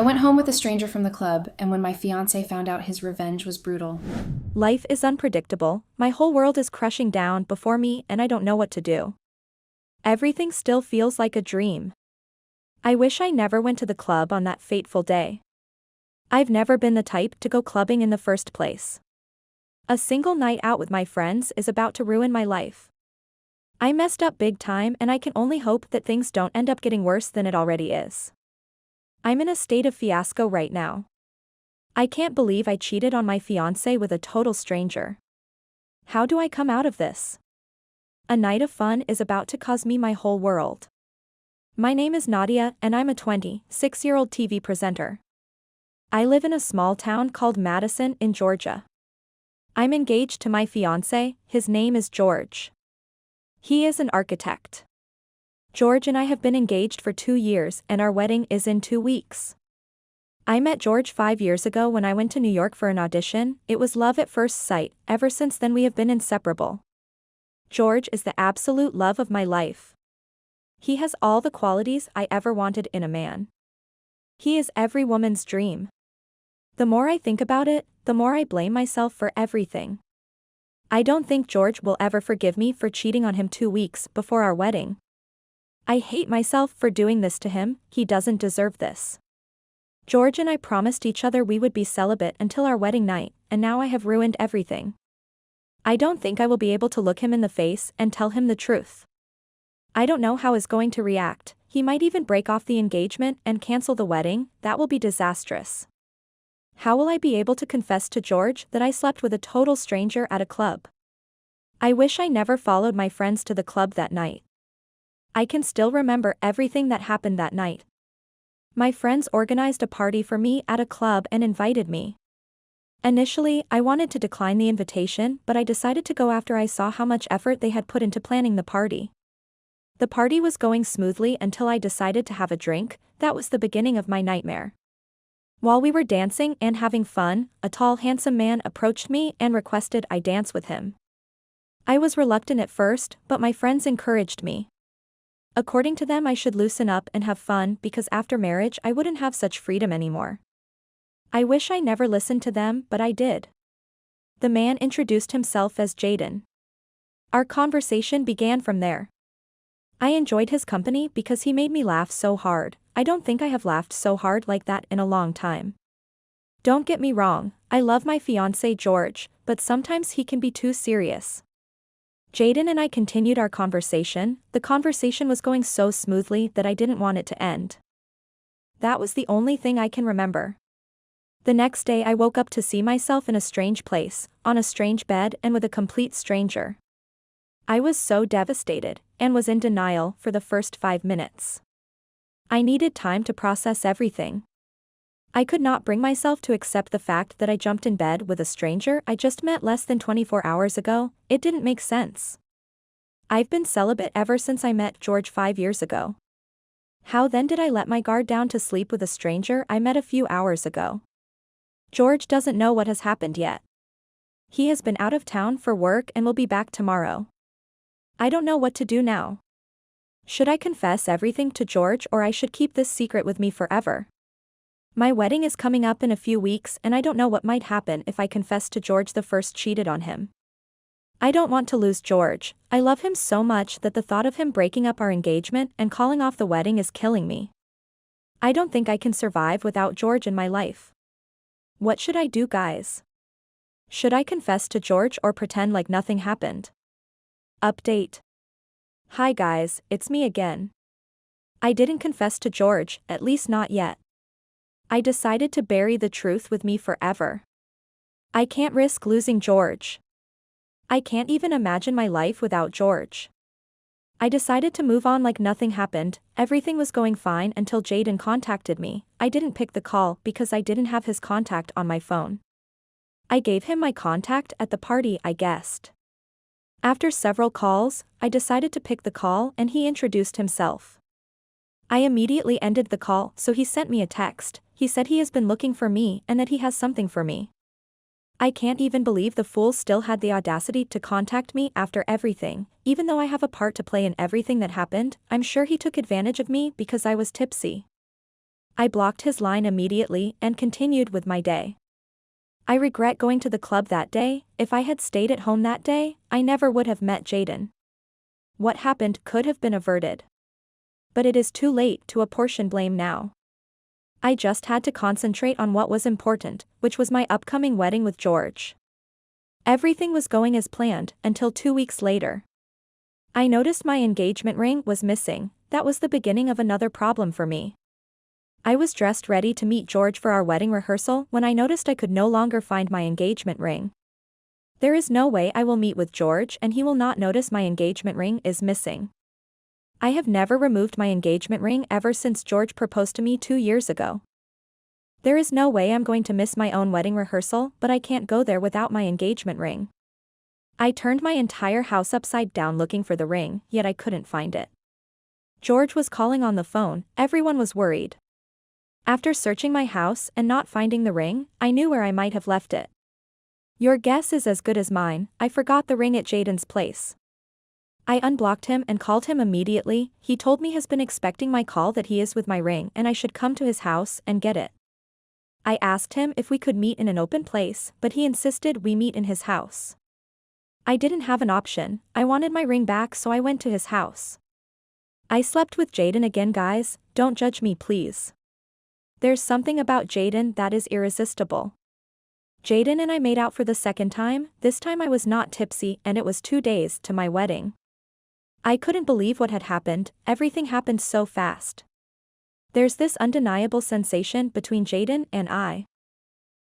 went home with a stranger from the club, and when my fiancé found out, his revenge was brutal. Life is unpredictable, my whole world is crushing down before me and I don't know what to do. Everything still feels like a dream. I wish I never went to the club on that fateful day. I've never been the type to go clubbing in the first place. A single night out with my friends is about to ruin my life. I messed up big time and I can only hope that things don't end up getting worse than it already is. I'm in a state of fiasco right now. I can't believe I cheated on my fiancé with a total stranger. How do I come out of this? A night of fun is about to cause me my whole world. My name is Nadia and I'm a 26-year-old TV presenter. I live in a small town called Madison in Georgia. I'm engaged to my fiancé, his name is George. He is an architect. George and I have been engaged for 2 years and our wedding is in 2 weeks. I met George 5 years ago when I went to New York for an audition. It was love at first sight. Ever since then we have been inseparable. George is the absolute love of my life. He has all the qualities I ever wanted in a man. He is every woman's dream. The more I think about it, the more I blame myself for everything. I don't think George will ever forgive me for cheating on him 2 weeks before our wedding. I hate myself for doing this to him. He doesn't deserve this. George and I promised each other we would be celibate until our wedding night, and now I have ruined everything. I don't think I will be able to look him in the face and tell him the truth. I don't know how he's going to react. He might even break off the engagement and cancel the wedding. That will be disastrous. How will I be able to confess to George that I slept with a total stranger at a club? I wish I never followed my friends to the club that night. I can still remember everything that happened that night. My friends organized a party for me at a club and invited me. Initially, I wanted to decline the invitation, but I decided to go after I saw how much effort they had put into planning the party. The party was going smoothly until I decided to have a drink. That was the beginning of my nightmare. While we were dancing and having fun, a tall handsome man approached me and requested I dance with him. I was reluctant at first, but my friends encouraged me. According to them I should loosen up and have fun because after marriage I wouldn't have such freedom anymore. I wish I never listened to them, but I did. The man introduced himself as Jaden. Our conversation began from there. I enjoyed his company because he made me laugh so hard. I don't think I have laughed so hard like that in a long time. Don't get me wrong, I love my fiancé George, but sometimes he can be too serious. Jaden and I continued our conversation. The conversation was going so smoothly that I didn't want it to end. That was the only thing I can remember. The next day I woke up to see myself in a strange place, on a strange bed and with a complete stranger. I was so devastated, and was in denial for the first 5 minutes. I needed time to process everything. I could not bring myself to accept the fact that I jumped in bed with a stranger I just met less than 24 hours ago. It didn't make sense. I've been celibate ever since I met George 5 years ago. How then did I let my guard down to sleep with a stranger I met a few hours ago? George doesn't know what has happened yet. He has been out of town for work and will be back tomorrow. I don't know what to do now. Should I confess everything to George or I should keep this secret with me forever? My wedding is coming up in a few weeks and I don't know what might happen if I confess to George the first cheated on him. I don't want to lose George. I love him so much that the thought of him breaking up our engagement and calling off the wedding is killing me. I don't think I can survive without George in my life. What should I do, guys? Should I confess to George or pretend like nothing happened? Update. Hi guys, it's me again. I didn't confess to George, at least not yet. I decided to bury the truth with me forever. I can't risk losing George. I can't even imagine my life without George. I decided to move on like nothing happened. Everything was going fine until Jaden contacted me. I didn't pick the call because I didn't have his contact on my phone. I gave him my contact at the party I guessed. After several calls, I decided to pick the call and he introduced himself. I immediately ended the call, so he sent me a text. He said he has been looking for me and that he has something for me. I can't even believe the fool still had the audacity to contact me after everything. Even though I have a part to play in everything that happened, I'm sure he took advantage of me because I was tipsy. I blocked his line immediately and continued with my day. I regret going to the club that day. If I had stayed at home that day, I never would have met Jaden. What happened could have been averted. But it is too late to apportion blame now. I just had to concentrate on what was important, which was my upcoming wedding with George. Everything was going as planned until 2 weeks later. I noticed my engagement ring was missing. That was the beginning of another problem for me. I was dressed ready to meet George for our wedding rehearsal when I noticed I could no longer find my engagement ring. There is no way I will meet with George and he will not notice my engagement ring is missing. I have never removed my engagement ring ever since George proposed to me 2 years ago. There is no way I'm going to miss my own wedding rehearsal, but I can't go there without my engagement ring. I turned my entire house upside down looking for the ring, yet I couldn't find it. George was calling on the phone, everyone was worried. After searching my house and not finding the ring, I knew where I might have left it. Your guess is as good as mine. I forgot the ring at Jaden's place. I unblocked him and called him immediately. He told me he's been expecting my call that he is with my ring and I should come to his house and get it. I asked him if we could meet in an open place, but he insisted we meet in his house. I didn't have an option. I wanted my ring back, so I went to his house. I slept with Jaden again, guys. Don't judge me, please. There's something about Jaden that is irresistible. Jaden and I made out for the second time. This time I was not tipsy and it was 2 days to my wedding. I couldn't believe what had happened. Everything happened so fast. There's this undeniable sensation between Jaden and I.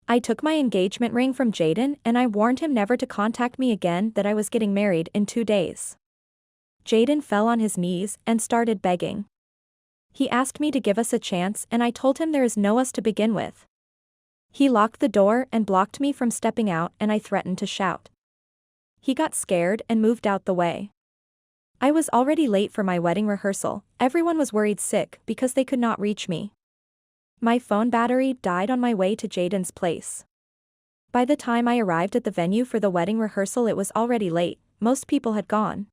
I took my engagement ring from Jaden and I warned him never to contact me again, that I was getting married in 2 days. Jaden fell on his knees and started begging. He asked me to give us a chance and I told him there is no us to begin with. He locked the door and blocked me from stepping out and I threatened to shout. He got scared and moved out the way. I was already late for my wedding rehearsal. Everyone was worried sick because they could not reach me. My phone battery died on my way to Jaden's place. By the time I arrived at the venue for the wedding rehearsal it was already late. Most people had gone.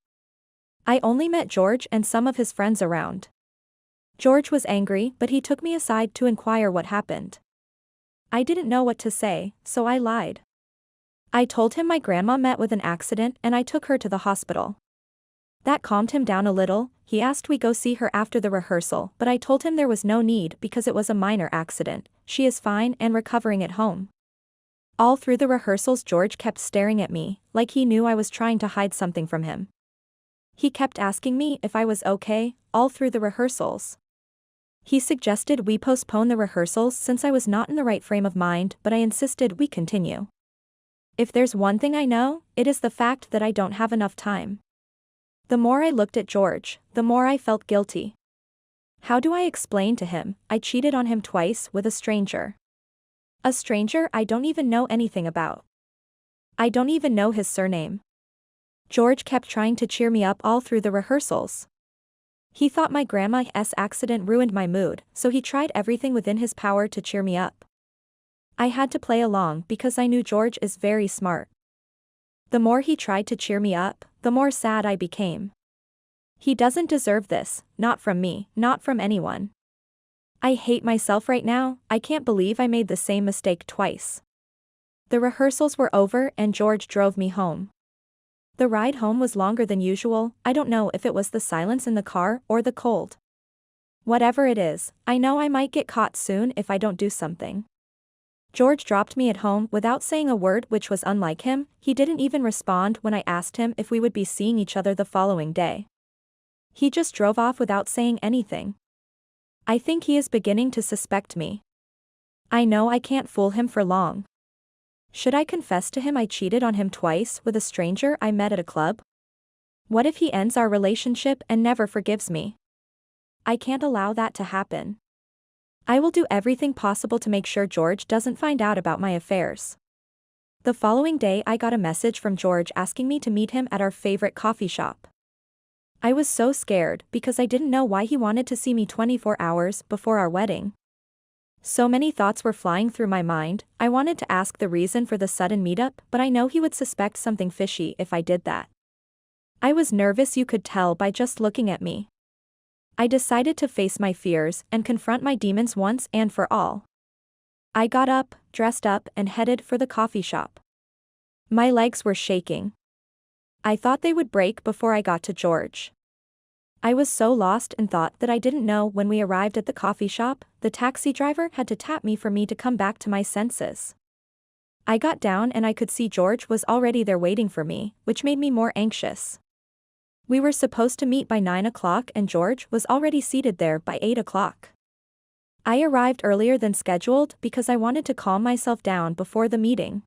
I only met George and some of his friends around. George was angry, but he took me aside to inquire what happened. I didn't know what to say, so I lied. I told him my grandma met with an accident and I took her to the hospital. That calmed him down a little. He asked we go see her after the rehearsal, but I told him there was no need because it was a minor accident. She is fine and recovering at home. All through the rehearsals George kept staring at me, like he knew I was trying to hide something from him. He kept asking me if I was okay, all through the rehearsals. He suggested we postpone the rehearsals since I was not in the right frame of mind, but I insisted we continue. If there's one thing I know, it is the fact that I don't have enough time. The more I looked at George, the more I felt guilty. How do I explain to him I cheated on him twice with a stranger? A stranger I don't even know anything about. I don't even know his surname. George kept trying to cheer me up all through the rehearsals. He thought my grandma's accident ruined my mood, so he tried everything within his power to cheer me up. I had to play along because I knew George is very smart. The more he tried to cheer me up, the more sad I became. He doesn't deserve this, not from me, not from anyone. I hate myself right now. I can't believe I made the same mistake twice. The rehearsals were over and George drove me home. The ride home was longer than usual. I don't know if it was the silence in the car or the cold. Whatever it is, I know I might get caught soon if I don't do something. George dropped me at home without saying a word, which was unlike him. He didn't even respond when I asked him if we would be seeing each other the following day. He just drove off without saying anything. I think he is beginning to suspect me. I know I can't fool him for long. Should I confess to him I cheated on him twice with a stranger I met at a club? What if he ends our relationship and never forgives me? I can't allow that to happen. I will do everything possible to make sure George doesn't find out about my affairs. The following day I got a message from George asking me to meet him at our favorite coffee shop. I was so scared because I didn't know why he wanted to see me 24 hours before our wedding. So many thoughts were flying through my mind. I wanted to ask the reason for the sudden meetup, but I know he would suspect something fishy if I did that. I was nervous, you could tell by just looking at me. I decided to face my fears and confront my demons once and for all. I got up, dressed up, and headed for the coffee shop. My legs were shaking. I thought they would break before I got to George. I was so lost in thought that I didn't know when we arrived at the coffee shop, the taxi driver had to tap me for me to come back to my senses. I got down and I could see George was already there waiting for me, which made me more anxious. We were supposed to meet by 9 o'clock and George was already seated there by 8 o'clock. I arrived earlier than scheduled because I wanted to calm myself down before the meeting.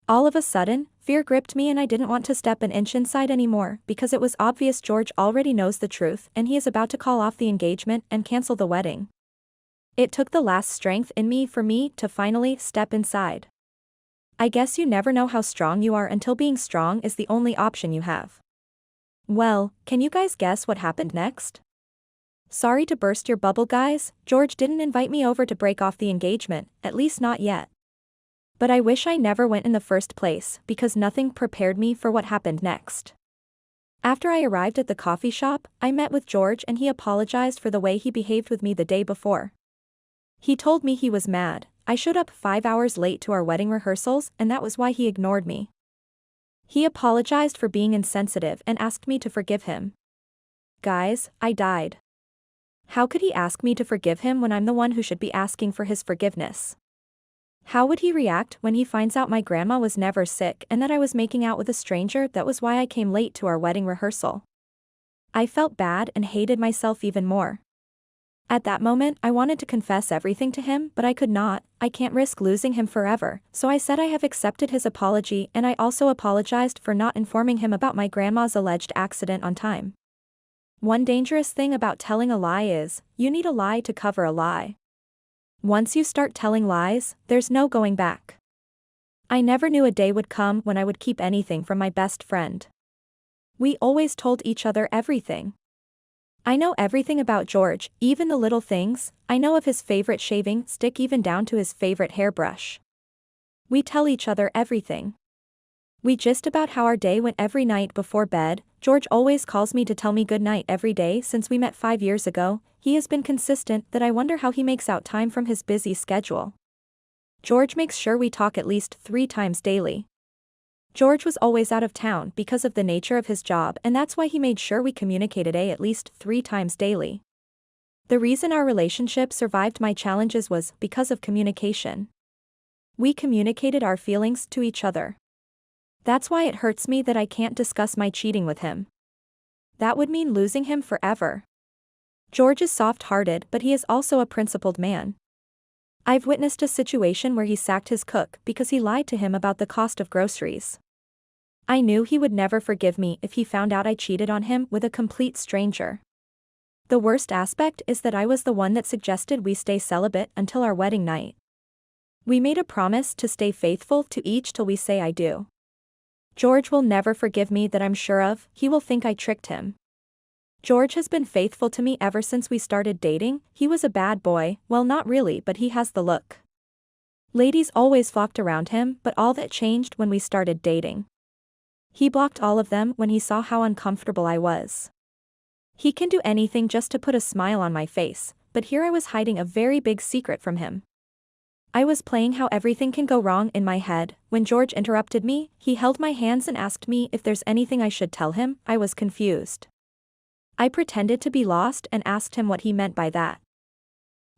All of a sudden, fear gripped me and I didn't want to step an inch inside anymore because it was obvious George already knows the truth and he is about to call off the engagement and cancel the wedding. It took the last strength in me for me to finally step inside. I guess you never know how strong you are until being strong is the only option you have. Well, can you guys guess what happened next? Sorry to burst your bubble, guys, George didn't invite me over to break off the engagement, at least not yet. But I wish I never went in the first place because nothing prepared me for what happened next. After I arrived at the coffee shop, I met with George and he apologized for the way he behaved with me the day before. He told me he was mad. I showed up 5 hours late to our wedding rehearsals and that was why he ignored me. He apologized for being insensitive and asked me to forgive him. Guys, I died. How could he ask me to forgive him when I'm the one who should be asking for his forgiveness? How would he react when he finds out my grandma was never sick and that I was making out with a stranger? That was why I came late to our wedding rehearsal. I felt bad and hated myself even more. At that moment, I wanted to confess everything to him, but I could not. I can't risk losing him forever, so I said I have accepted his apology and I also apologized for not informing him about my grandma's alleged accident on time. One dangerous thing about telling a lie is, you need a lie to cover a lie. Once you start telling lies, there's no going back. I never knew a day would come when I would keep anything from my best friend. We always told each other everything. I know everything about George, even the little things. I know of his favorite shaving stick even down to his favorite hairbrush. We tell each other everything. We gist about how our day went every night before bed. George always calls me to tell me good night every day since we met 5 years ago. He has been consistent that I wonder how he makes out time from his busy schedule. George makes sure we talk at least 3 times daily. George was always out of town because of the nature of his job and that's why he made sure we communicated at least 3 times daily. The reason our relationship survived my challenges was because of communication. We communicated our feelings to each other. That's why it hurts me that I can't discuss my cheating with him. That would mean losing him forever. George is soft-hearted, but he is also a principled man. I've witnessed a situation where he sacked his cook because he lied to him about the cost of groceries. I knew he would never forgive me if he found out I cheated on him with a complete stranger. The worst aspect is that I was the one that suggested we stay celibate until our wedding night. We made a promise to stay faithful to each till we say I do. George will never forgive me, that I'm sure of. He will think I tricked him. George has been faithful to me ever since we started dating. He was a bad boy, well, not really, but he has the look. Ladies always flocked around him, but all that changed when we started dating. He blocked all of them when he saw how uncomfortable I was. He can do anything just to put a smile on my face, but here I was hiding a very big secret from him. I was playing how everything can go wrong in my head. When George interrupted me, he held my hands and asked me if there's anything I should tell him. I was confused. I pretended to be lost and asked him what he meant by that.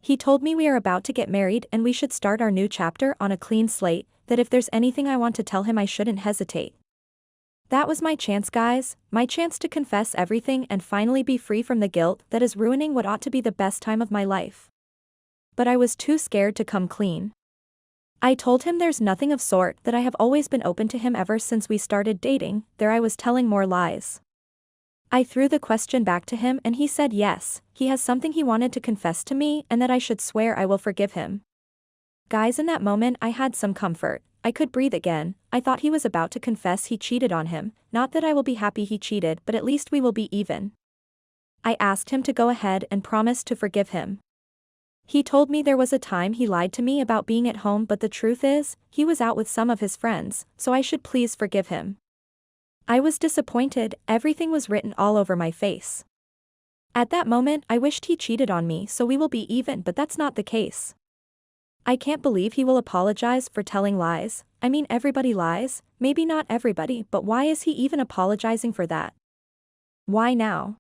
He told me we are about to get married and we should start our new chapter on a clean slate, that if there's anything I want to tell him I shouldn't hesitate. That was my chance, guys, my chance to confess everything and finally be free from the guilt that is ruining what ought to be the best time of my life. But I was too scared to come clean. I told him there's nothing of sort, that I have always been open to him ever since we started dating. There I was telling more lies. I threw the question back to him and he said yes, he has something he wanted to confess to me and that I should swear I will forgive him. Guys, in that moment I had some comfort. I could breathe again. I thought he was about to confess he cheated on him, not that I will be happy he cheated, but at least we will be even. I asked him to go ahead and promise to forgive him. He told me there was a time he lied to me about being at home, but the truth is, he was out with some of his friends, so I should please forgive him. I was disappointed. Everything was written all over my face. At that moment, I wished he cheated on me so we will be even, but that's not the case. I can't believe he will apologize for telling lies. I mean, everybody lies, maybe not everybody, but why is he even apologizing for that? Why now?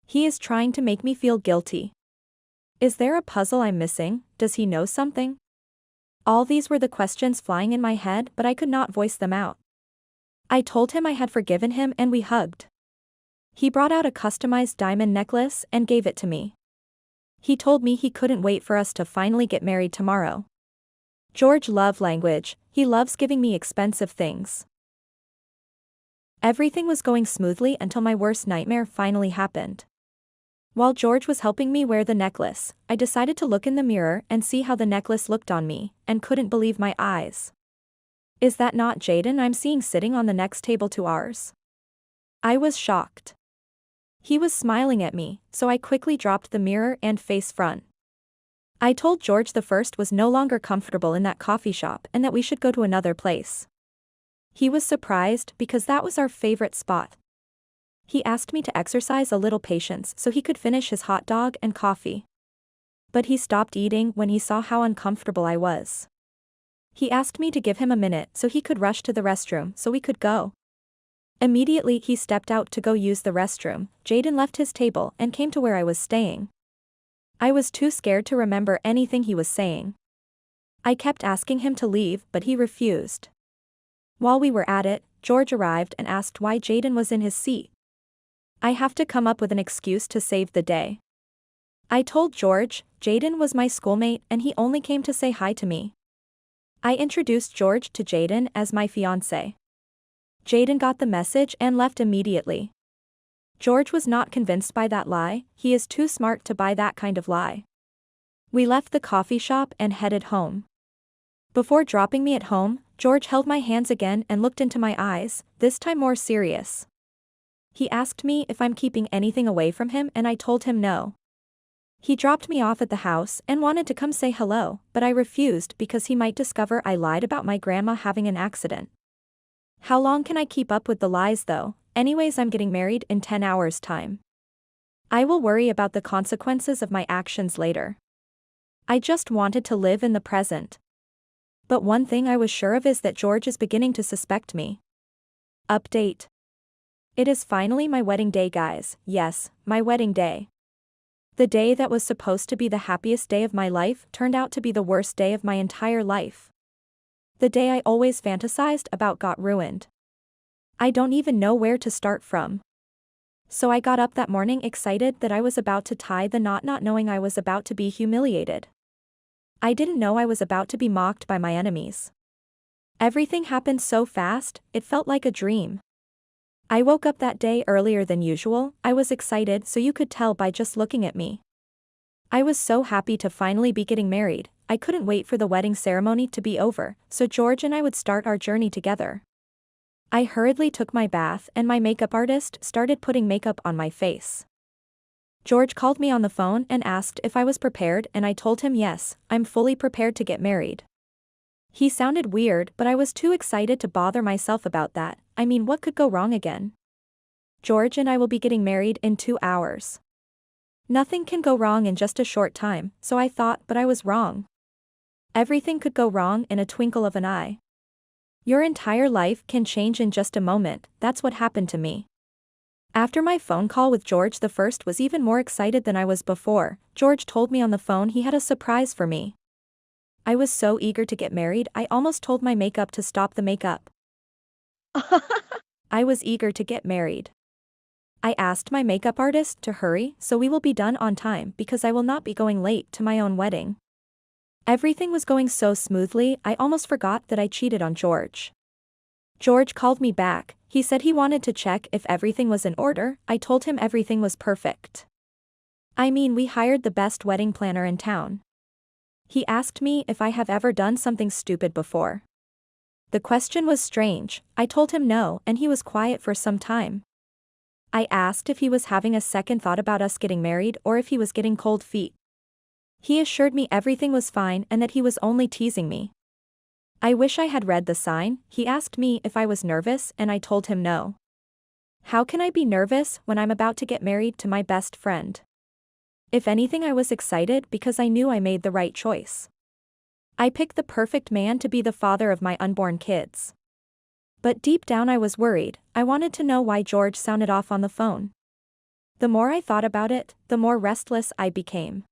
He is trying to make me feel guilty. Is there a puzzle I'm missing? Does he know something? All these were the questions flying in my head, but I could not voice them out. I told him I had forgiven him and we hugged. He brought out a customized diamond necklace and gave it to me. He told me he couldn't wait for us to finally get married tomorrow. George love language, he loves giving me expensive things. Everything was going smoothly until my worst nightmare finally happened. While George was helping me wear the necklace, I decided to look in the mirror and see how the necklace looked on me, and couldn't believe my eyes. Is that not Jaden I'm seeing sitting on the next table to ours? I was shocked. He was smiling at me, so I quickly dropped the mirror and face front. I told George the first was no longer comfortable in that coffee shop and that we should go to another place. He was surprised because that was our favorite spot. He asked me to exercise a little patience so he could finish his hot dog and coffee. But he stopped eating when he saw how uncomfortable I was. He asked me to give him a minute so he could rush to the restroom so we could go. Immediately he stepped out to go use the restroom. Jaden left his table and came to where I was staying. I was too scared to remember anything he was saying. I kept asking him to leave, but he refused. While we were at it, George arrived and asked why Jaden was in his seat. I have to come up with an excuse to save the day. I told George, Jaden was my schoolmate and he only came to say hi to me. I introduced George to Jaden as my fiancé. Jaden got the message and left immediately. George was not convinced by that lie, he is too smart to buy that kind of lie. We left the coffee shop and headed home. Before dropping me at home, George held my hands again and looked into my eyes, this time more serious. He asked me if I'm keeping anything away from him and I told him no. He dropped me off at the house and wanted to come say hello, but I refused because he might discover I lied about my grandma having an accident. How long can I keep up with the lies though? Anyways, I'm getting married in 10 hours' time. I will worry about the consequences of my actions later. I just wanted to live in the present. But one thing I was sure of is that George is beginning to suspect me. Update. It is finally my wedding day, guys. Yes, my wedding day. The day that was supposed to be the happiest day of my life turned out to be the worst day of my entire life. The day I always fantasized about got ruined. I don't even know where to start from. So I got up that morning excited that I was about to tie the knot, not knowing I was about to be humiliated. I didn't know I was about to be mocked by my enemies. Everything happened so fast, it felt like a dream. I woke up that day earlier than usual. I was excited, so you could tell by just looking at me. I was so happy to finally be getting married. I couldn't wait for the wedding ceremony to be over, so George and I would start our journey together. I hurriedly took my bath and my makeup artist started putting makeup on my face. George called me on the phone and asked if I was prepared, and I told him yes, I'm fully prepared to get married. He sounded weird, but I was too excited to bother myself about that. I mean, what could go wrong again? George and I will be getting married in 2 hours. Nothing can go wrong in just a short time, so I thought, but I was wrong. Everything could go wrong in a twinkle of an eye. Your entire life can change in just a moment. That's what happened to me. After my phone call with George, the first was even more excited than I was before. George told me on the phone he had a surprise for me. I was so eager to get married, I almost told my makeup to stop the makeup. I was eager to get married. I asked my makeup artist to hurry so we will be done on time because I will not be going late to my own wedding. Everything was going so smoothly, I almost forgot that I cheated on George. George called me back. He said he wanted to check if everything was in order. I told him everything was perfect. I mean, we hired the best wedding planner in town. He asked me if I have ever done something stupid before. The question was strange. I told him no, and he was quiet for some time. I asked if he was having a second thought about us getting married or if he was getting cold feet. He assured me everything was fine and that he was only teasing me. I wish I had read the sign. He asked me if I was nervous and I told him no. How can I be nervous when I'm about to get married to my best friend? If anything, I was excited because I knew I made the right choice. I picked the perfect man to be the father of my unborn kids. But deep down I was worried. I wanted to know why George sounded off on the phone. The more I thought about it, the more restless I became.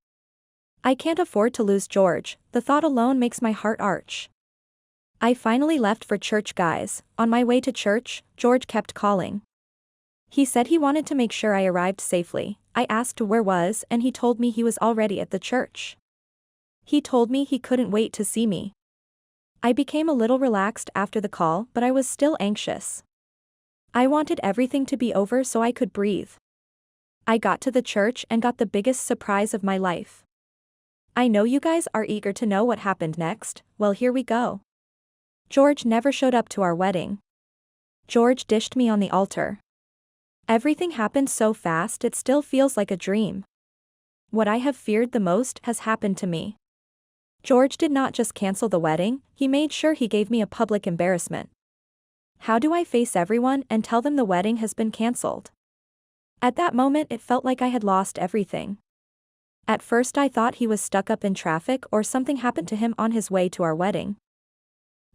I can't afford to lose George, the thought alone makes my heart arch. I finally left for church, guys. On my way to church, George kept calling. He said he wanted to make sure I arrived safely. I asked where was and he told me he was already at the church. He told me he couldn't wait to see me. I became a little relaxed after the call, but I was still anxious. I wanted everything to be over so I could breathe. I got to the church and got the biggest surprise of my life. I know you guys are eager to know what happened next. Well, here we go. George never showed up to our wedding. George dished me on the altar. Everything happened so fast it still feels like a dream. What I have feared the most has happened to me. George did not just cancel the wedding, he made sure he gave me a public embarrassment. How do I face everyone and tell them the wedding has been canceled? At that moment it felt like I had lost everything. At first I thought he was stuck up in traffic or something happened to him on his way to our wedding.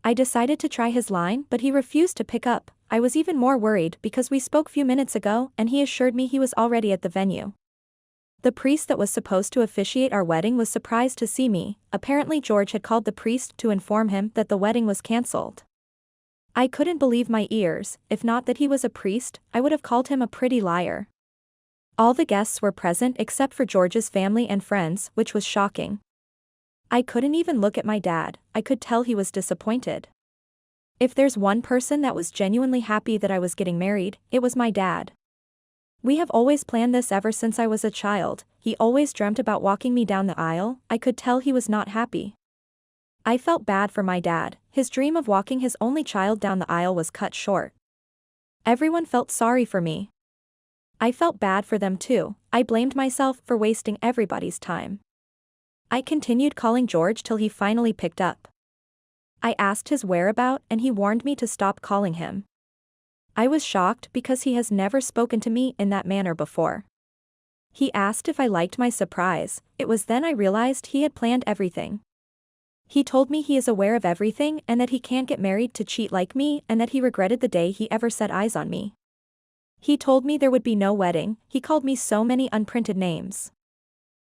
I decided to try his line, but he refused to pick up. I was even more worried because we spoke few minutes ago and he assured me he was already at the venue. The priest that was supposed to officiate our wedding was surprised to see me. Apparently George had called the priest to inform him that the wedding was cancelled. I couldn't believe my ears. If not that he was a priest, I would have called him a pretty liar. All the guests were present except for George's family and friends, which was shocking. I couldn't even look at my dad. I could tell he was disappointed. If there's one person that was genuinely happy that I was getting married, it was my dad. We have always planned this ever since I was a child. He always dreamt about walking me down the aisle. I could tell he was not happy. I felt bad for my dad. His dream of walking his only child down the aisle was cut short. Everyone felt sorry for me. I felt bad for them too. I blamed myself for wasting everybody's time. I continued calling George till he finally picked up. I asked his whereabouts and he warned me to stop calling him. I was shocked because he has never spoken to me in that manner before. He asked if I liked my surprise. It was then I realized he had planned everything. He told me he is aware of everything and that he can't get married to cheat like me and that he regretted the day he ever set eyes on me. He told me there would be no wedding. He called me so many unprinted names.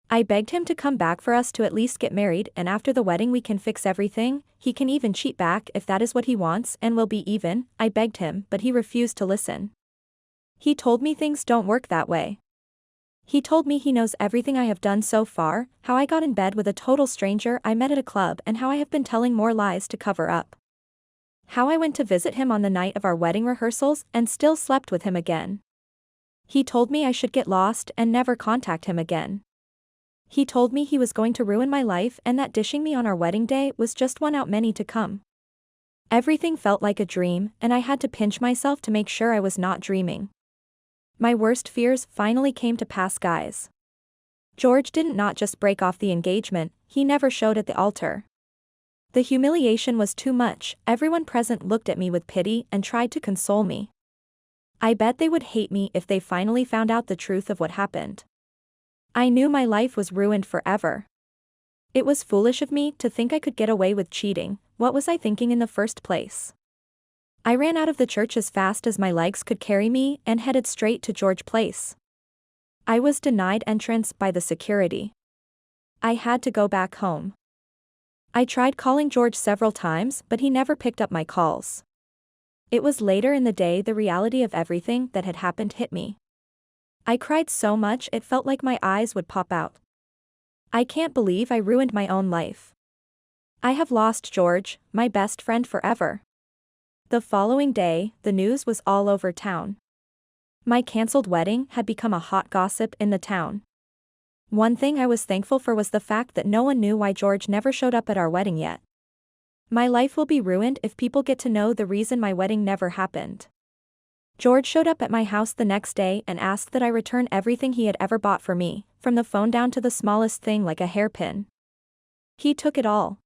I begged him to come back for us to at least get married and after the wedding we can fix everything. He can even cheat back if that is what he wants and we'll be even. I begged him, but he refused to listen. He told me things don't work that way. He told me he knows everything I have done so far, how I got in bed with a total stranger I met at a club and how I have been telling more lies to cover up. How I went to visit him on the night of our wedding rehearsals and still slept with him again. He told me I should get lost and never contact him again. He told me he was going to ruin my life and that dishing me on our wedding day was just one out many to come. Everything felt like a dream and I had to pinch myself to make sure I was not dreaming. My worst fears finally came to pass, guys. George didn't not just break off the engagement, he never showed at the altar. The humiliation was too much. Everyone present looked at me with pity and tried to console me. I bet they would hate me if they finally found out the truth of what happened. I knew my life was ruined forever. It was foolish of me to think I could get away with cheating. What was I thinking in the first place? I ran out of the church as fast as my legs could carry me and headed straight to George Place. I was denied entrance by the security. I had to go back home. I tried calling George several times, but he never picked up my calls. It was later in the day the reality of everything that had happened hit me. I cried so much it felt like my eyes would pop out. I can't believe I ruined my own life. I have lost George, my best friend, forever. The following day, the news was all over town. My cancelled wedding had become a hot gossip in the town. One thing I was thankful for was the fact that no one knew why George never showed up at our wedding yet. My life will be ruined if people get to know the reason my wedding never happened. George showed up at my house the next day and asked that I return everything he had ever bought for me, from the phone down to the smallest thing like a hairpin. He took it all.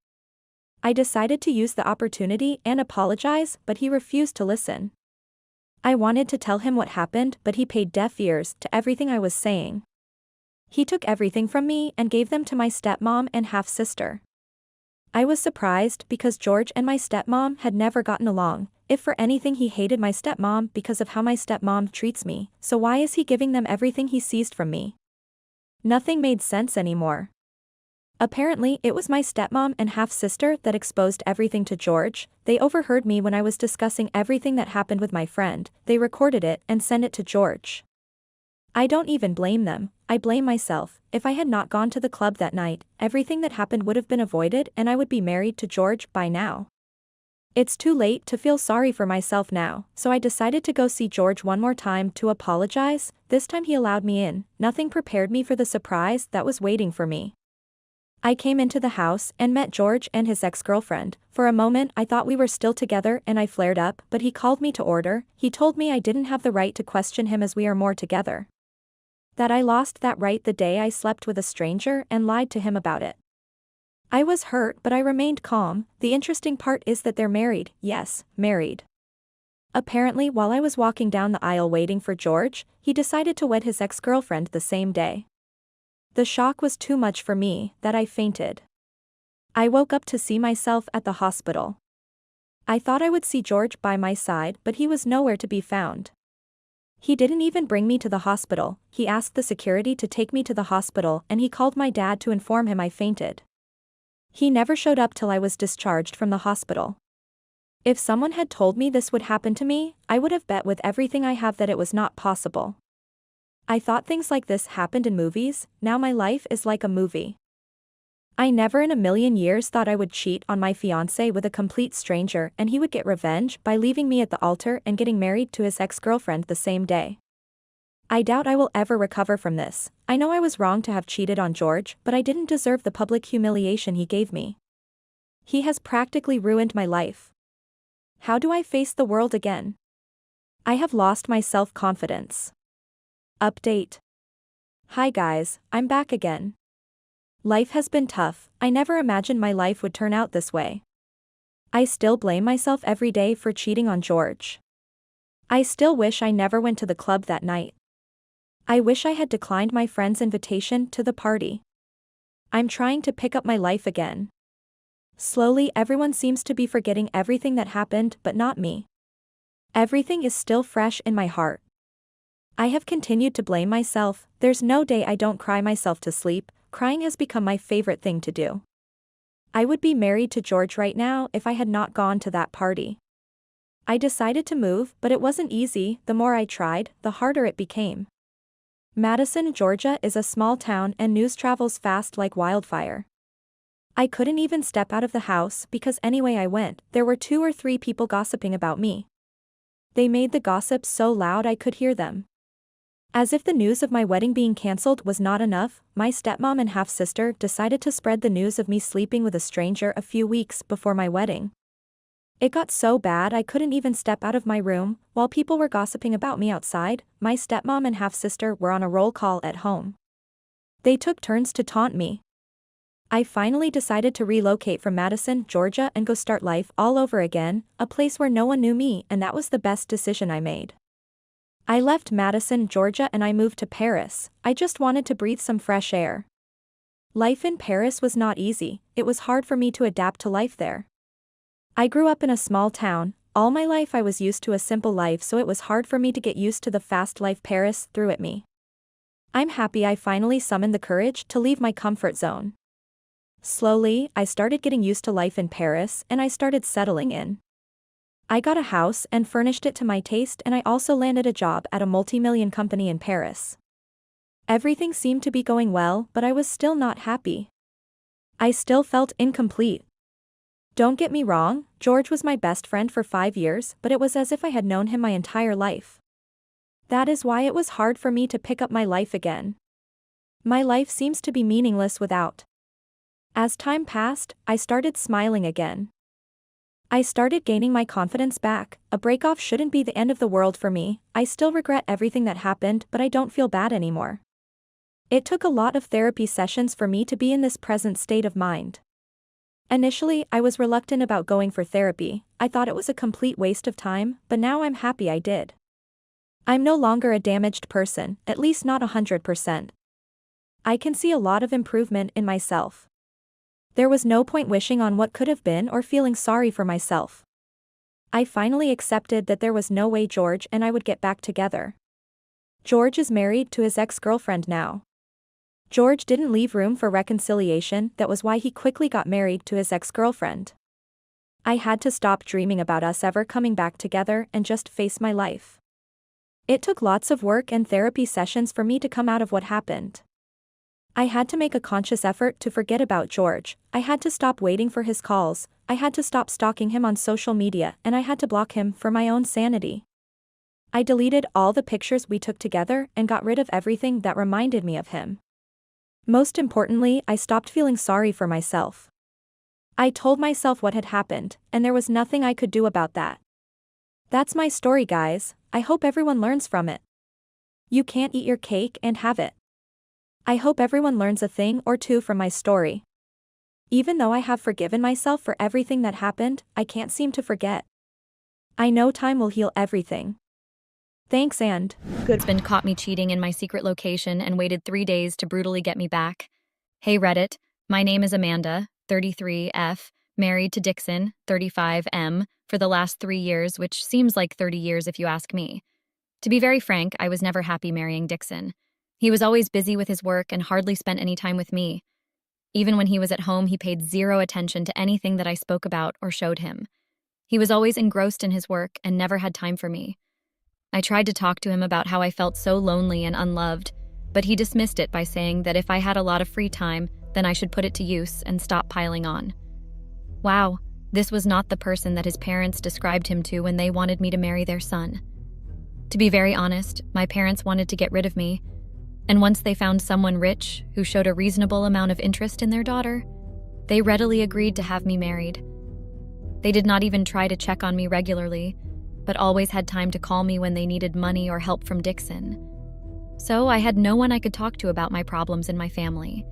I decided to use the opportunity and apologize, but he refused to listen. I wanted to tell him what happened, but he paid deaf ears to everything I was saying. He took everything from me and gave them to my stepmom and half-sister. I was surprised because George and my stepmom had never gotten along. If for anything, he hated my stepmom because of how my stepmom treats me, so why is he giving them everything he seized from me? Nothing made sense anymore. Apparently, it was my stepmom and half-sister that exposed everything to George. They overheard me when I was discussing everything that happened with my friend. They recorded it and sent it to George. I don't even blame them, I blame myself. If I had not gone to the club that night, everything that happened would have been avoided and I would be married to George by now. It's too late to feel sorry for myself now, so I decided to go see George one more time to apologize. This time he allowed me in. Nothing prepared me for the surprise that was waiting for me. I came into the house and met George and his ex-girlfriend. For a moment I thought we were still together and I flared up, but he called me to order. He told me I didn't have the right to question him as we are more together. That I lost that right the day I slept with a stranger and lied to him about it. I was hurt, but I remained calm. The interesting part is that they're married. Yes, married. Apparently, while I was walking down the aisle waiting for George, he decided to wed his ex-girlfriend the same day. The shock was too much for me, that I fainted. I woke up to see myself at the hospital. I thought I would see George by my side, but he was nowhere to be found. He didn't even bring me to the hospital. He asked the security to take me to the hospital and he called my dad to inform him I fainted. He never showed up till I was discharged from the hospital. If someone had told me this would happen to me, I would have bet with everything I have that it was not possible. I thought things like this happened in movies. Now my life is like a movie. I never in a million years thought I would cheat on my fiancé with a complete stranger and he would get revenge by leaving me at the altar and getting married to his ex-girlfriend the same day. I doubt I will ever recover from this. I know I was wrong to have cheated on George, but I didn't deserve the public humiliation he gave me. He has practically ruined my life. How do I face the world again? I have lost my self-confidence. Update. Hi guys, I'm back again. Life has been tough. I never imagined my life would turn out this way. I still blame myself every day for cheating on George. I still wish I never went to the club that night. I wish I had declined my friend's invitation to the party. I'm trying to pick up my life again. Slowly, everyone seems to be forgetting everything that happened, but not me. Everything is still fresh in my heart. I have continued to blame myself. There's no day I don't cry myself to sleep. Crying has become my favorite thing to do. I would be married to George right now if I had not gone to that party. I decided to move, but it wasn't easy. The more I tried, the harder it became. Madison, Georgia is a small town and news travels fast like wildfire. I couldn't even step out of the house because anyway I went, there were 2 or 3 people gossiping about me. They made the gossip so loud I could hear them. As if the news of my wedding being cancelled was not enough, my stepmom and half-sister decided to spread the news of me sleeping with a stranger a few weeks before my wedding. It got so bad I couldn't even step out of my room. While people were gossiping about me outside, my stepmom and half-sister were on a roll call at home. They took turns to taunt me. I finally decided to relocate from Madison, Georgia and go start life all over again, a place where no one knew me, and that was the best decision I made. I left Madison, Georgia and I moved to Paris. I just wanted to breathe some fresh air. Life in Paris was not easy. It was hard for me to adapt to life there. I grew up in a small town. All my life I was used to a simple life, so it was hard for me to get used to the fast life Paris threw at me. I'm happy I finally summoned the courage to leave my comfort zone. Slowly, I started getting used to life in Paris and I started settling in. I got a house and furnished it to my taste, and I also landed a job at a multi-million company in Paris. Everything seemed to be going well, but I was still not happy. I still felt incomplete. Don't get me wrong, George was my best friend for 5 years, but it was as if I had known him my entire life. That is why it was hard for me to pick up my life again. My life seems to be meaningless without. As time passed, I started smiling again. I started gaining my confidence back. A breakoff shouldn't be the end of the world for me. I still regret everything that happened, but I don't feel bad anymore. It took a lot of therapy sessions for me to be in this present state of mind. Initially, I was reluctant about going for therapy. I thought it was a complete waste of time, but now I'm happy I did. I'm no longer a damaged person, at least not 100%. I can see a lot of improvement in myself. There was no point wishing on what could have been or feeling sorry for myself. I finally accepted that there was no way George and I would get back together. George is married to his ex-girlfriend now. George didn't leave room for reconciliation, that was why he quickly got married to his ex-girlfriend. I had to stop dreaming about us ever coming back together and just face my life. It took lots of work and therapy sessions for me to come out of what happened. I had to make a conscious effort to forget about George, I had to stop waiting for his calls, I had to stop stalking him on social media, and I had to block him for my own sanity. I deleted all the pictures we took together and got rid of everything that reminded me of him. Most importantly, I stopped feeling sorry for myself. I told myself what had happened, and there was nothing I could do about that. That's my story, guys. I hope everyone learns from it. You can't eat your cake and have it. I hope everyone learns a thing or two from my story. Even though I have forgiven myself for everything that happened, I can't seem to forget. I know time will heal everything. Thanks and Good husband caught me cheating in my secret location and waited 3 days to brutally get me back. Hey Reddit, my name is Amanda, 33F, married to Dixon, 35M, for the last 3 years, which seems like 30 years if you ask me. To be very frank, I was never happy marrying Dixon. He was always busy with his work and hardly spent any time with me. Even when he was at home, he paid zero attention to anything that I spoke about or showed him. He was always engrossed in his work and never had time for me. I tried to talk to him about how I felt so lonely and unloved, but he dismissed it by saying that if I had a lot of free time, then I should put it to use and stop piling on. Wow, this was not the person that his parents described him to when they wanted me to marry their son. To be very honest, my parents wanted to get rid of me, and once they found someone rich who showed a reasonable amount of interest in their daughter, they readily agreed to have me married. They did not even try to check on me regularly, but always had time to call me when they needed money or help from Dixon. So I had no one I could talk to about my problems in my family.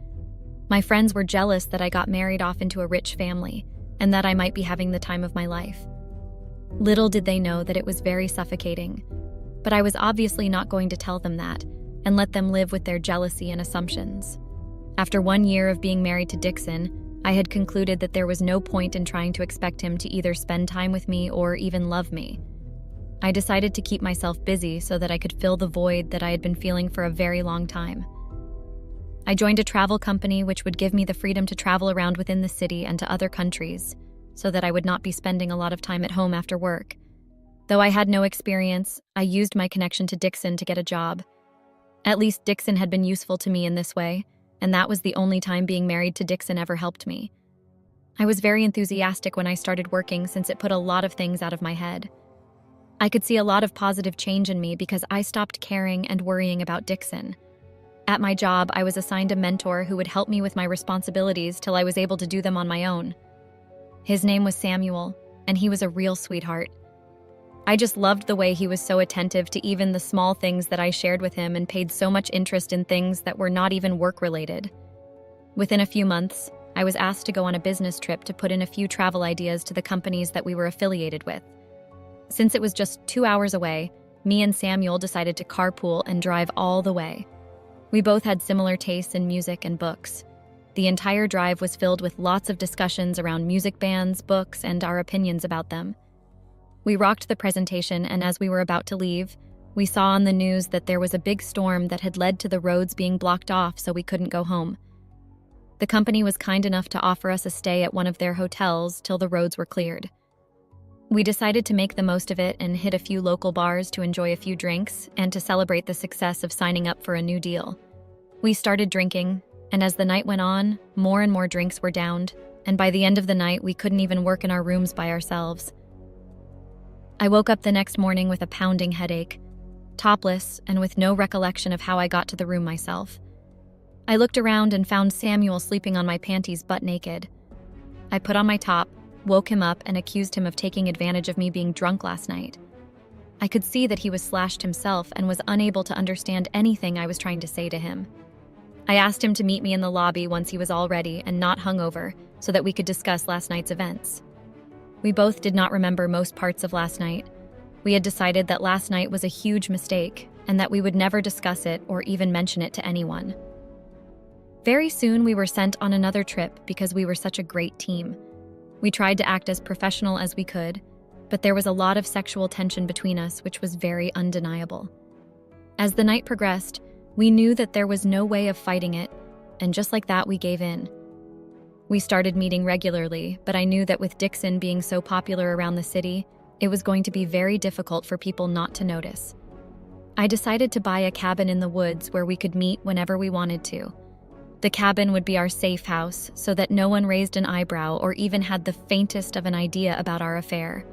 My friends were jealous that I got married off into a rich family, and that I might be having the time of my life. Little did they know that it was very suffocating, but I was obviously not going to tell them that, and let them live with their jealousy and assumptions. After 1 year of being married to Dixon, I had concluded that there was no point in trying to expect him to either spend time with me or even love me. I decided to keep myself busy so that I could fill the void that I had been feeling for a very long time. I joined a travel company which would give me the freedom to travel around within the city and to other countries, so that I would not be spending a lot of time at home after work. Though I had no experience, I used my connection to Dixon to get a job. At least Dixon had been useful to me in this way, and that was the only time being married to Dixon ever helped me. I was very enthusiastic when I started working since it put a lot of things out of my head. I could see a lot of positive change in me because I stopped caring and worrying about Dixon. At my job, I was assigned a mentor who would help me with my responsibilities till I was able to do them on my own. His name was Samuel, and he was a real sweetheart. I just loved the way he was so attentive to even the small things that I shared with him and paid so much interest in things that were not even work-related. Within a few months, I was asked to go on a business trip to put in a few travel ideas to the companies that we were affiliated with. Since it was just 2 hours away, me and Samuel decided to carpool and drive all the way. We both had similar tastes in music and books. The entire drive was filled with lots of discussions around music bands, books, and our opinions about them. We rocked the presentation, and as we were about to leave, we saw on the news that there was a big storm that had led to the roads being blocked off so we couldn't go home. The company was kind enough to offer us a stay at one of their hotels till the roads were cleared. We decided to make the most of it and hit a few local bars to enjoy a few drinks and to celebrate the success of signing up for a new deal. We started drinking, and as the night went on, more and more drinks were downed, and by the end of the night, we couldn't even work in our rooms by ourselves. I woke up the next morning with a pounding headache, topless and with no recollection of how I got to the room myself. I looked around and found Samuel sleeping on my panties butt naked. I put on my top, woke him up, and accused him of taking advantage of me being drunk last night. I could see that he was slashed himself and was unable to understand anything I was trying to say to him. I asked him to meet me in the lobby once he was all ready and not hungover so that we could discuss last night's events. We both did not remember most parts of last night. We had decided that last night was a huge mistake and that we would never discuss it or even mention it to anyone. Very soon, we were sent on another trip because we were such a great team. We tried to act as professional as we could, but there was a lot of sexual tension between us, which was very undeniable. As the night progressed, we knew that there was no way of fighting it, and just like that, we gave in. We started meeting regularly, but I knew that with Dixon being so popular around the city, it was going to be very difficult for people not to notice. I decided to buy a cabin in the woods where we could meet whenever we wanted to. The cabin would be our safe house so that no one raised an eyebrow or even had the faintest of an idea about our affair.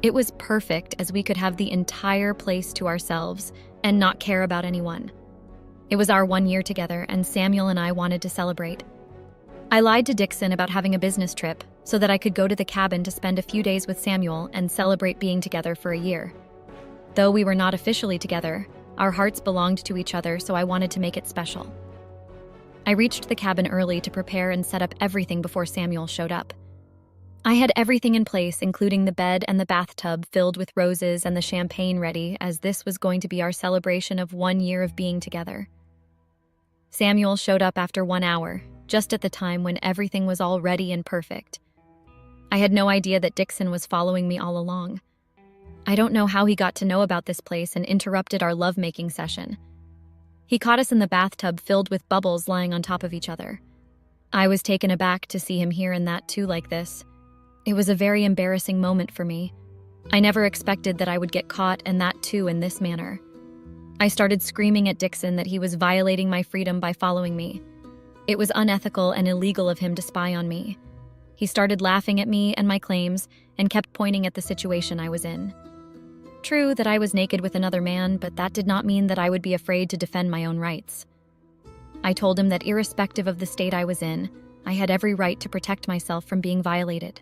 It was perfect as we could have the entire place to ourselves and not care about anyone. It was our 1 year together, and Samuel and I wanted to celebrate. I lied to Dixon about having a business trip so that I could go to the cabin to spend a few days with Samuel and celebrate being together for a year. Though we were not officially together, our hearts belonged to each other, so I wanted to make it special. I reached the cabin early to prepare and set up everything before Samuel showed up. I had everything in place, including the bed and the bathtub filled with roses and the champagne ready, as this was going to be our celebration of 1 year of being together. Samuel showed up after 1 hour, just at the time when everything was all ready and perfect. I had no idea that Dixon was following me all along. I don't know how he got to know about this place and interrupted our lovemaking session. He caught us in the bathtub filled with bubbles lying on top of each other. I was taken aback to see him here and that too like this. It was a very embarrassing moment for me. I never expected that I would get caught, and that too in this manner. I started screaming at Dixon that he was violating my freedom by following me. It was unethical and illegal of him to spy on me. He started laughing at me and my claims and kept pointing at the situation I was in. True that I was naked with another man, but that did not mean that I would be afraid to defend my own rights. I told him that irrespective of the state I was in, I had every right to protect myself from being violated.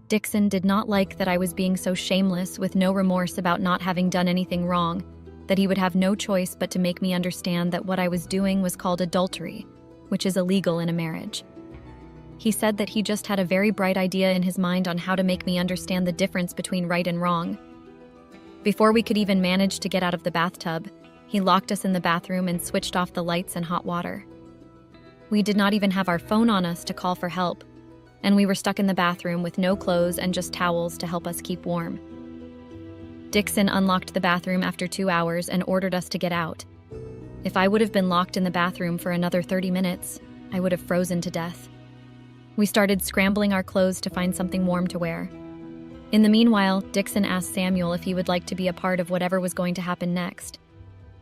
Dixon did not like that I was being so shameless with no remorse about not having done anything wrong, that he would have no choice but to make me understand that what I was doing was called adultery, which is illegal in a marriage. He said that he just had a very bright idea in his mind on how to make me understand the difference between right and wrong. Before we could even manage to get out of the bathtub, he locked us in the bathroom and switched off the lights and hot water. We did not even have our phone on us to call for help, and we were stuck in the bathroom with no clothes and just towels to help us keep warm. Dixon unlocked the bathroom after 2 hours and ordered us to get out. If I would have been locked in the bathroom for another 30 minutes, I would have frozen to death. We started scrambling our clothes to find something warm to wear. In the meanwhile, Dixon asked Samuel if he would like to be a part of whatever was going to happen next.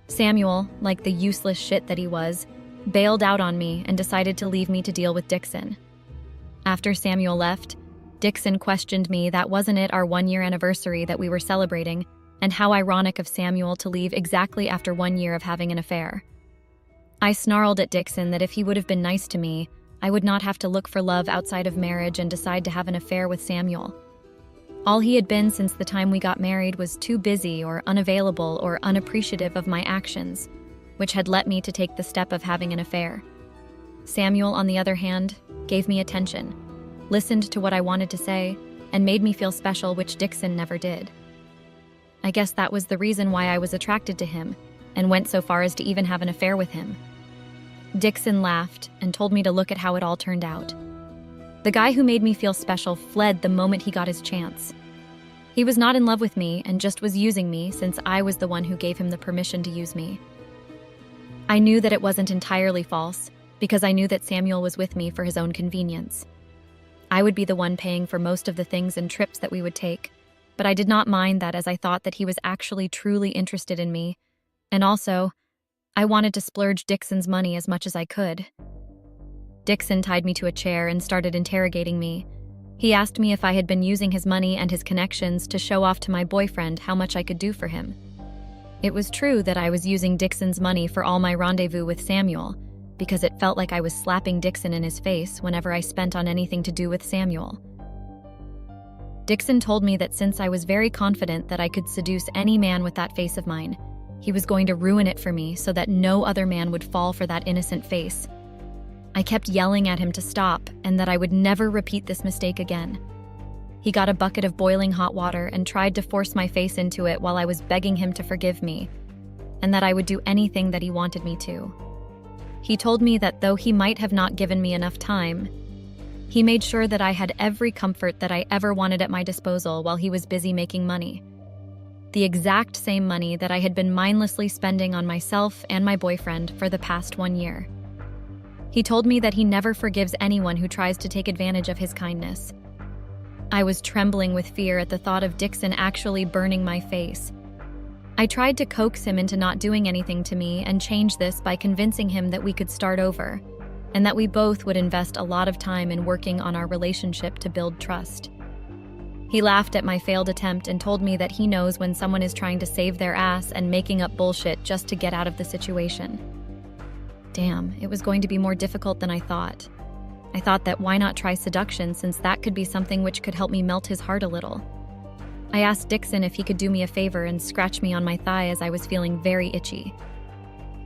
Samuel, like the useless shit that he was, bailed out on me and decided to leave me to deal with Dixon. After Samuel left, Dixon questioned me that wasn't it our 1 year anniversary that we were celebrating, and how ironic of Samuel to leave exactly after 1 year of having an affair. I snarled at Dixon that if he would have been nice to me, I would not have to look for love outside of marriage and decide to have an affair with Samuel. All he had been since the time we got married was too busy or unavailable or unappreciative of my actions, which had led me to take the step of having an affair. Samuel, on the other hand, gave me attention, listened to what I wanted to say, and made me feel special, which Dixon never did. I guess that was the reason why I was attracted to him, and went so far as to even have an affair with him. Dixon laughed and told me to look at how it all turned out. The guy who made me feel special fled the moment he got his chance. He was not in love with me and just was using me, since I was the one who gave him the permission to use me. I knew that it wasn't entirely false, because I knew that Samuel was with me for his own convenience. I would be the one paying for most of the things and trips that we would take, but I did not mind that, as I thought that he was actually truly interested in me, and also, I wanted to splurge Dixon's money as much as I could. Dixon tied me to a chair and started interrogating me. He asked me if I had been using his money and his connections to show off to my boyfriend how much I could do for him. It was true that I was using Dixon's money for all my rendezvous with Samuel, because it felt like I was slapping Dixon in his face whenever I spent on anything to do with Samuel. Dixon told me that since I was very confident that I could seduce any man with that face of mine, he was going to ruin it for me so that no other man would fall for that innocent face. I kept yelling at him to stop and that I would never repeat this mistake again. He got a bucket of boiling hot water and tried to force my face into it while I was begging him to forgive me, and that I would do anything that he wanted me to. He told me that though he might have not given me enough time, he made sure that I had every comfort that I ever wanted at my disposal while he was busy making money. The exact same money that I had been mindlessly spending on myself and my boyfriend for the past 1 year. He told me that he never forgives anyone who tries to take advantage of his kindness. I was trembling with fear at the thought of Dixon actually burning my face. I tried to coax him into not doing anything to me and change this by convincing him that we could start over, and that we both would invest a lot of time in working on our relationship to build trust. He laughed at my failed attempt and told me that he knows when someone is trying to save their ass and making up bullshit just to get out of the situation. Damn, it was going to be more difficult than I thought. I thought that why not try seduction, since that could be something which could help me melt his heart a little. I asked Dixon if he could do me a favor and scratch me on my thigh as I was feeling very itchy.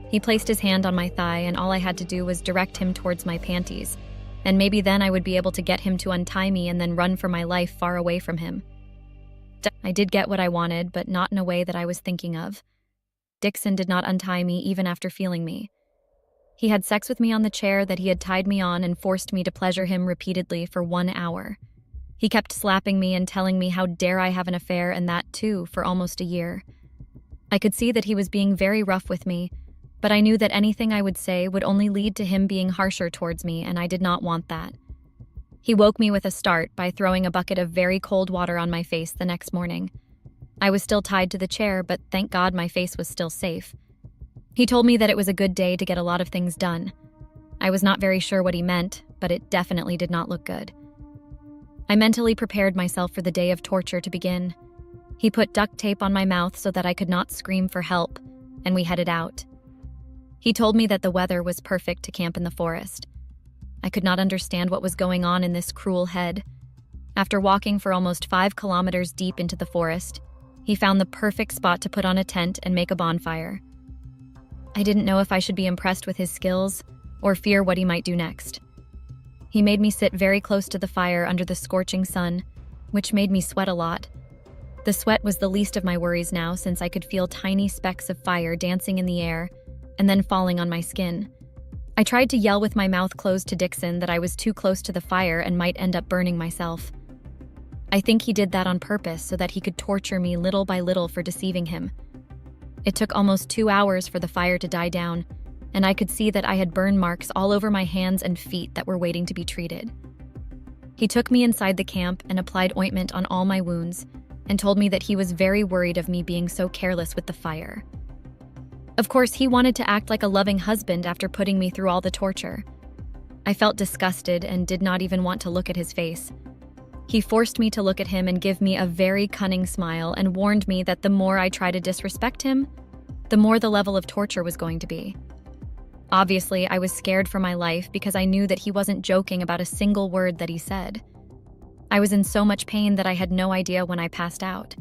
He placed his hand on my thigh, and all I had to do was direct him towards my panties, and maybe then I would be able to get him to untie me and then run for my life far away from him. I did get what I wanted, but not in a way that I was thinking of. Dixon did not untie me even after feeling me. He had sex with me on the chair that he had tied me on and forced me to pleasure him repeatedly for 1 hour. He kept slapping me and telling me how dare I have an affair, and that too for almost a year. I could see that he was being very rough with me, but I knew that anything I would say would only lead to him being harsher towards me, and I did not want that. He woke me with a start by throwing a bucket of very cold water on my face the next morning. I was still tied to the chair, but thank God my face was still safe. He told me that it was a good day to get a lot of things done. I was not very sure what he meant, but it definitely did not look good. I mentally prepared myself for the day of torture to begin. He put duct tape on my mouth so that I could not scream for help, and we headed out. He told me that the weather was perfect to camp in the forest. I could not understand what was going on in this cruel head. After walking for almost 5 kilometers deep into the forest, he found the perfect spot to put on a tent and make a bonfire. I didn't know if I should be impressed with his skills or fear what he might do next. He made me sit very close to the fire under the scorching sun, which made me sweat a lot. The sweat was the least of my worries now, since I could feel tiny specks of fire dancing in the air and then falling on my skin. I tried to yell with my mouth closed to Dixon that I was too close to the fire and might end up burning myself. I think he did that on purpose so that he could torture me little by little for deceiving him. It took almost 2 hours for the fire to die down, and I could see that I had burn marks all over my hands and feet that were waiting to be treated. He took me inside the camp and applied ointment on all my wounds and told me that he was very worried of me being so careless with the fire. Of course, he wanted to act like a loving husband after putting me through all the torture. I felt disgusted and did not even want to look at his face. He forced me to look at him and give me a very cunning smile and warned me that the more I tried to disrespect him, the more the level of torture was going to be. Obviously, I was scared for my life because I knew that he wasn't joking about a single word that he said. I was in so much pain that I had no idea when I passed out.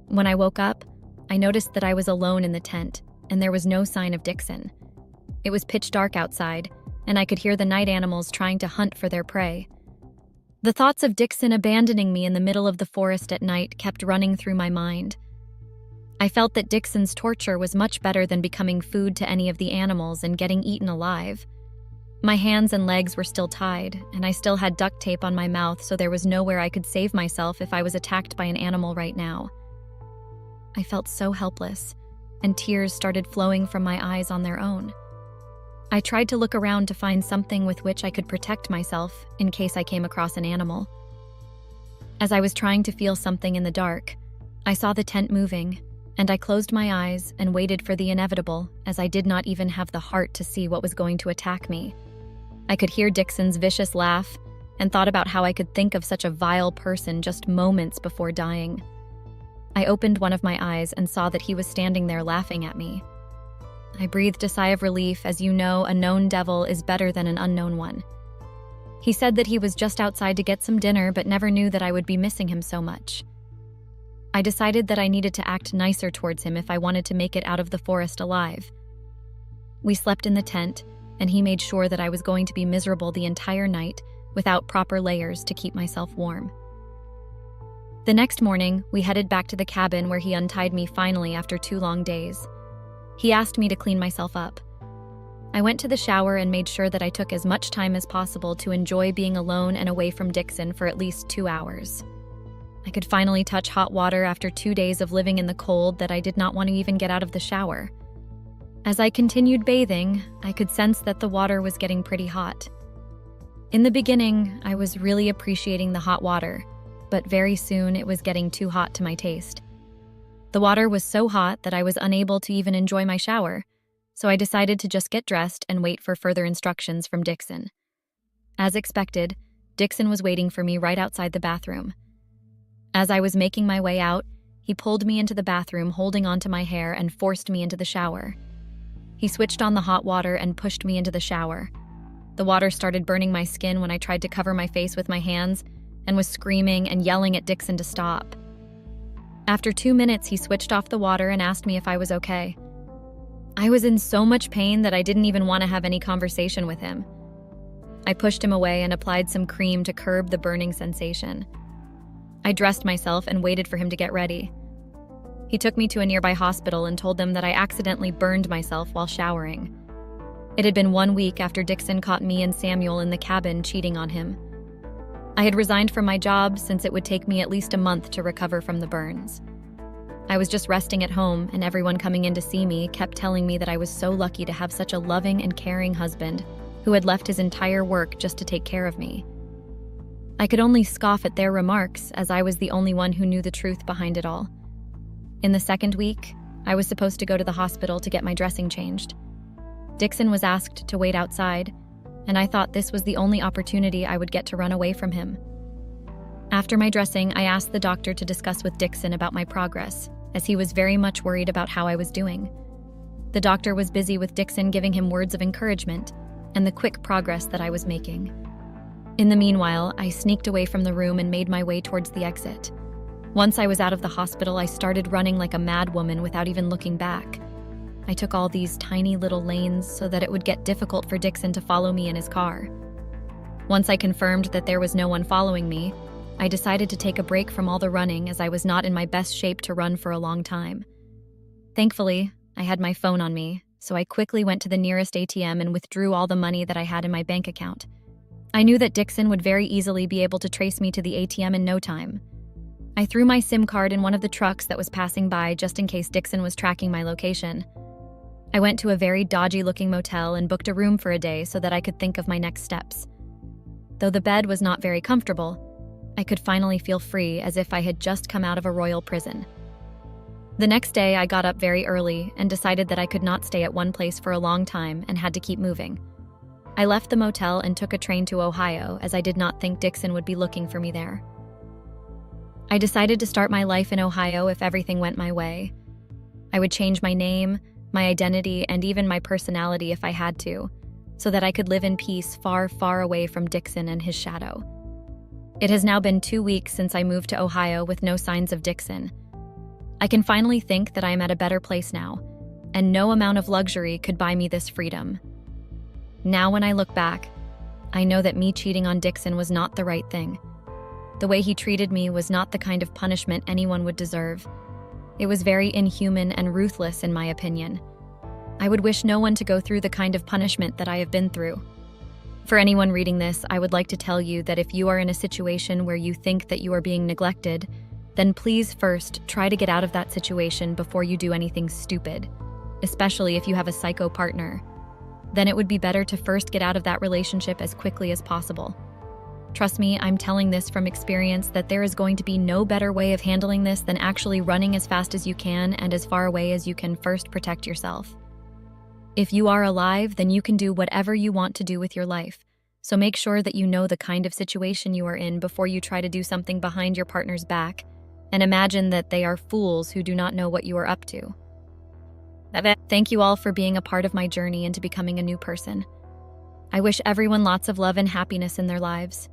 When I woke up, I noticed that I was alone in the tent, and there was no sign of Dixon. It was pitch dark outside, and I could hear the night animals trying to hunt for their prey. The thoughts of Dixon abandoning me in the middle of the forest at night kept running through my mind. I felt that Dixon's torture was much better than becoming food to any of the animals and getting eaten alive. My hands and legs were still tied, and I still had duct tape on my mouth, so there was nowhere I could save myself if I was attacked by an animal right now. I felt so helpless, and tears started flowing from my eyes on their own. I tried to look around to find something with which I could protect myself in case I came across an animal. As I was trying to feel something in the dark, I saw the tent moving, and I closed my eyes and waited for the inevitable, as I did not even have the heart to see what was going to attack me. I could hear Dixon's vicious laugh and thought about how I could think of such a vile person just moments before dying. I opened one of my eyes and saw that he was standing there laughing at me. I breathed a sigh of relief, as you know, a known devil is better than an unknown one. He said that he was just outside to get some dinner, but never knew that I would be missing him so much. I decided that I needed to act nicer towards him if I wanted to make it out of the forest alive. We slept in the tent, and he made sure that I was going to be miserable the entire night without proper layers to keep myself warm. The next morning, we headed back to the cabin where he untied me finally after 2 long days. He asked me to clean myself up. I went to the shower and made sure that I took as much time as possible to enjoy being alone and away from Dixon for at least 2 hours. I could finally touch hot water after 2 days of living in the cold that I did not want to even get out of the shower. As I continued bathing, I could sense that the water was getting pretty hot. In the beginning, I was really appreciating the hot water, but very soon it was getting too hot to my taste. The water was so hot that I was unable to even enjoy my shower, so I decided to just get dressed and wait for further instructions from Dixon. As expected, Dixon was waiting for me right outside the bathroom. As I was making my way out, he pulled me into the bathroom, holding onto my hair, and forced me into the shower. He switched on the hot water and pushed me into the shower. The water started burning my skin when I tried to cover my face with my hands and was screaming and yelling at Dixon to stop. After 2 minutes, he switched off the water and asked me if I was okay. I was in so much pain that I didn't even want to have any conversation with him. I pushed him away and applied some cream to curb the burning sensation. I dressed myself and waited for him to get ready. He took me to a nearby hospital and told them that I accidentally burned myself while showering. It had been 1 week after Dixon caught me and Samuel in the cabin cheating on him. I had resigned from my job since it would take me at least a month to recover from the burns. I was just resting at home, and everyone coming in to see me kept telling me that I was so lucky to have such a loving and caring husband who had left his entire work just to take care of me. I could only scoff at their remarks, as I was the only one who knew the truth behind it all. In the second week, I was supposed to go to the hospital to get my dressing changed. Dixon was asked to wait outside, and I thought this was the only opportunity I would get to run away from him. After my dressing, I asked the doctor to discuss with Dixon about my progress, as he was very much worried about how I was doing. The doctor was busy with Dixon giving him words of encouragement and the quick progress that I was making. In the meanwhile, I sneaked away from the room and made my way towards the exit. Once I was out of the hospital, I started running like a mad woman without even looking back. I took all these tiny little lanes so that it would get difficult for Dixon to follow me in his car. Once I confirmed that there was no one following me, I decided to take a break from all the running, as I was not in my best shape to run for a long time. Thankfully, I had my phone on me, so I quickly went to the nearest ATM and withdrew all the money that I had in my bank account. I knew that Dixon would very easily be able to trace me to the ATM in no time. I threw my SIM card in one of the trucks that was passing by just in case Dixon was tracking my location. I went to a very dodgy-looking motel and booked a room for a day so that I could think of my next steps. Though the bed was not very comfortable, I could finally feel free, as if I had just come out of a royal prison. The next day, I got up very early and decided that I could not stay at one place for a long time and had to keep moving. I left the motel and took a train to Ohio, as I did not think Dixon would be looking for me there. I decided to start my life in Ohio if everything went my way. I would change my name, my identity, and even my personality if I had to, so that I could live in peace far, far away from Dixon and his shadow. It has now been 2 weeks since I moved to Ohio with no signs of Dixon. I can finally think that I am at a better place now, and no amount of luxury could buy me this freedom. Now when I look back, I know that me cheating on Dixon was not the right thing. The way he treated me was not the kind of punishment anyone would deserve. It was very inhuman and ruthless, in my opinion. I would wish no one to go through the kind of punishment that I have been through. For anyone reading this, I would like to tell you that if you are in a situation where you think that you are being neglected, then please first try to get out of that situation before you do anything stupid, especially if you have a psycho partner. Then it would be better to first get out of that relationship as quickly as possible. Trust me, I'm telling this from experience that there is going to be no better way of handling this than actually running as fast as you can and as far away as you can first protect yourself. If you are alive, then you can do whatever you want to do with your life. So make sure that you know the kind of situation you are in before you try to do something behind your partner's back, and imagine that they are fools who do not know what you are up to. Thank you all for being a part of my journey into becoming a new person. I wish everyone lots of love and happiness in their lives.